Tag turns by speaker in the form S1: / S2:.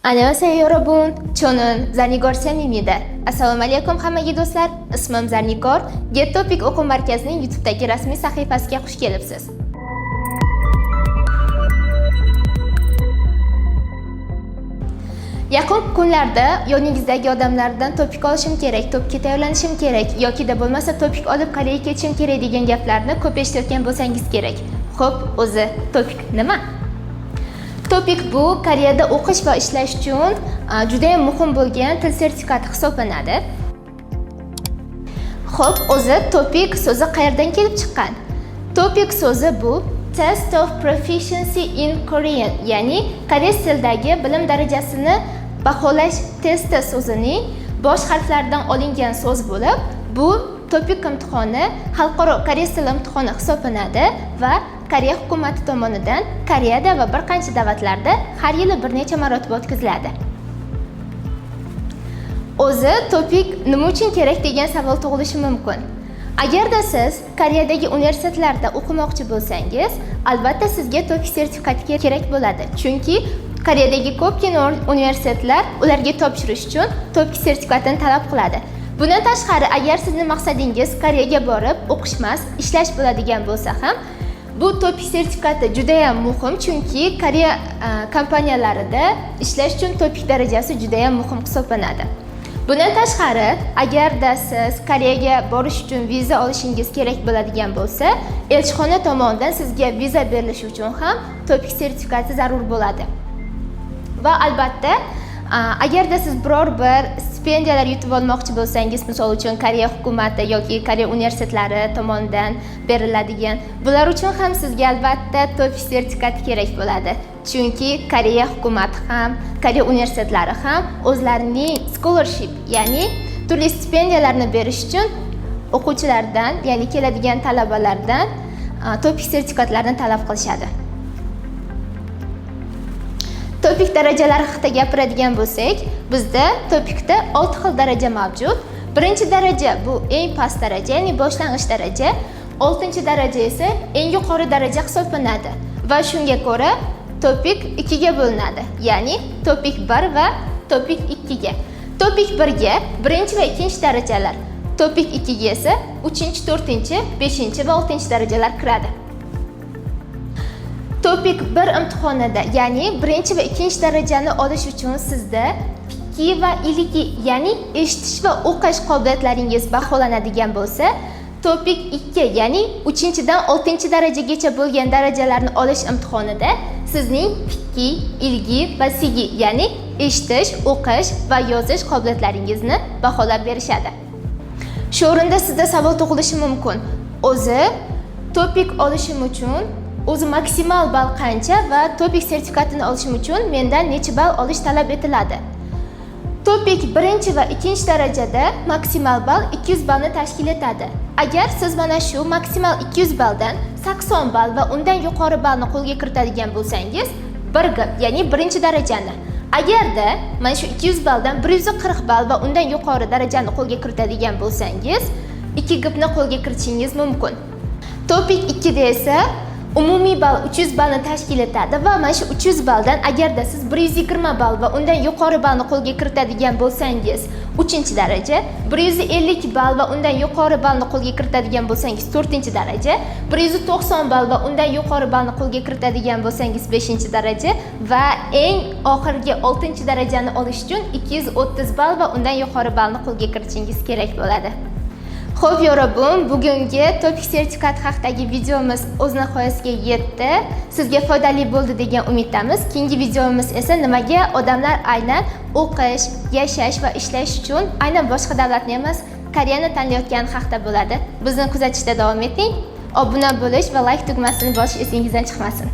S1: Annyeonghaseyo yorobun, cho'nin Zarnigor samimiyda. Assalomu alaykum hammaga do'stlar. Ismim Zarnigor. Get Topic o'quv markazining YouTube'dagi rasmiy sahifasiga xush kelibsiz. Yaqin kunlarda yoningizdagi odamlardan topik olishim kerak, topikka tayyorlanishim kerak yoki da bo'lmasa topik olib Koreyaga ketishim kerak degan gaplarni ko'p eshitayotgan bo'lsangiz kerak. Xo'p, o'zi topik nima? Topik bu Koreyada o'qish va ishlash uchun juda ham muhim bo'lgan til sertifikati hisoblanadi. Xo'p, o'zi topik so'zi qayerdan kelib chiqqan? Topik so'zi bu Test of Proficiency in Korean, ya'ni koreys tilidagi bilim darajasini baholash testi so'zining bosh harflaridan olingan so'z bo'lib, bu topik imtihoni xalqaro koreys tili imtihoni hisoblanadi va Koreya hukumati tomonidan Koreyada va bir qancha davlatlarda har yili bir necha marotaba o'tkaziladi. O'zi topik nima uchun kerak degan savol tug'ilishi mumkin. Agarda siz Koreyadagi universitetlarda o'qimoqchi bo'lsangiz, albatta sizga topik sertifikati kerak bo'ladi. Chunki Koreyadagi ko'pgina universitetlar ularga topshirish uchun topik sertifikatini talab qiladi. Bundan tashqari, agar sizning maqsadingiz Koreyaga borib o'qish emas, ishlash bo'ladigan bo'lsa ham, bu topik sertifikati juda ham muhim, chunki Koreya kompaniyalarida ishlash uchun topik darajasi juda ham muhim hisoblanadi. Bundan tashqari, agarda siz Koreyaga borish uchun viza olishingiz kerak bo'ladigan bo'lsa, elchixona tomonidan sizga viza berilishi uchun ham topik sertifikati zarur bo'ladi. Va albatta, agarda siz biror bir stipendiyalar yutib olmoqchi bo'lsangiz, misol uchun Koreya hukumati yoki Koreya universitetlari tomonidan beriladigan, bular uchun ham sizga albatta topik sertifikati kerak bo'ladi. Chunki Koreya hukumati ham, Koreya universitetlari ham o'zlarining scholarship, ya'ni turli stipendiyalarni berish uchun o'quvchilardan, ya'ni keladigan talabalardan topik sertifikatlarini talab qilishadi. Topik darajalari haqida gapiradigan bo'lsak, bizda topikda 6 xil daraja mavjud. Birinchi daraja bu eng past daraja, ya'ni boshlang'ich daraja. 6-daraja esa eng yuqori daraja hisoblanadi va shunga ko'ra topik 2 ga bo'linadi, ya'ni topik 1 va topik 2 ga. Topik 1 ga birinchi va ikkinchi darajalar, topik 2 ga esa 3-chi, 4-chi, 5-chi va 6-chi darajalar kiradi. Topik 1 imtihonida, ya'ni birinchi va ikkinchi darajani olish uchun sizda fikkiy va ilmiy, ya'ni eshitish va o'qish qobiliyatlaringiz baholanadigan bo'lsa, topik 2, ya'ni 3-dan 6-chi darajagacha bo'lgan darajalarni olish imtihonida sizning fikkiy, ilmiy va sigiy, ya'ni eshitish, o'qish va yozish qobiliyatlaringizni baholab berishadi. Shu o'rinda sizda savol tug'ilishi mumkin. O'zi topik olishim uchun o'zi maksimal ball qancha va topik sertifikatini olishim uchun mendan necha ball olish talab etiladi? Topik 1 va 2 darajada maksimal ball 200 ballni tashkil etadi. Agar siz mana shu maksimal 200 balldan 80 ball va undan yuqori ballni qo'lga kiritadigan bo'lsangiz, bir gap, ya'ni 1-darajani. Agarda mana shu 200 balldan 140 ball va undan yuqori darajani qo'lga kiritadigan bo'lsangiz, 2 gapni qo'lga kiritishingiz mumkin. Topik 2 da esa umumiy ball 300 ballni tashkil etadi va mana shu 300 balldan agarda siz 120 ball va undan yuqori ballni qo'lga kiritadigan bo'lsangiz, 3-daraja, 150 ball va undan yuqori ballni qo'lga kiritadigan bo'lsangiz, 4-daraja, 190 ball va undan yuqori ballni qo'lga kiritadigan bo'lsangiz, 5-daraja va eng oxirgi 6-darajani olish uchun 230 ball va undan yuqori ballni qo'lga kiritishingiz kerak bo'ladi. Xo'p, yorobun, bugungi topik sertifikati haqidagi videomiz o'z nihoyasiga yetdi. Sizga foydali bo'ldi degan umiddamiz. Keyingi videomiz esa nimaga odamlar aynan o'qish, yashash va ishlash uchun aynan boshqa davlatni emas, Koreyani tanlayotgani haqida bo'ladi. Bizni kuzatishda davom eting. Obuna bo'lish va like tugmasini bosish esingizdan chiqmasin.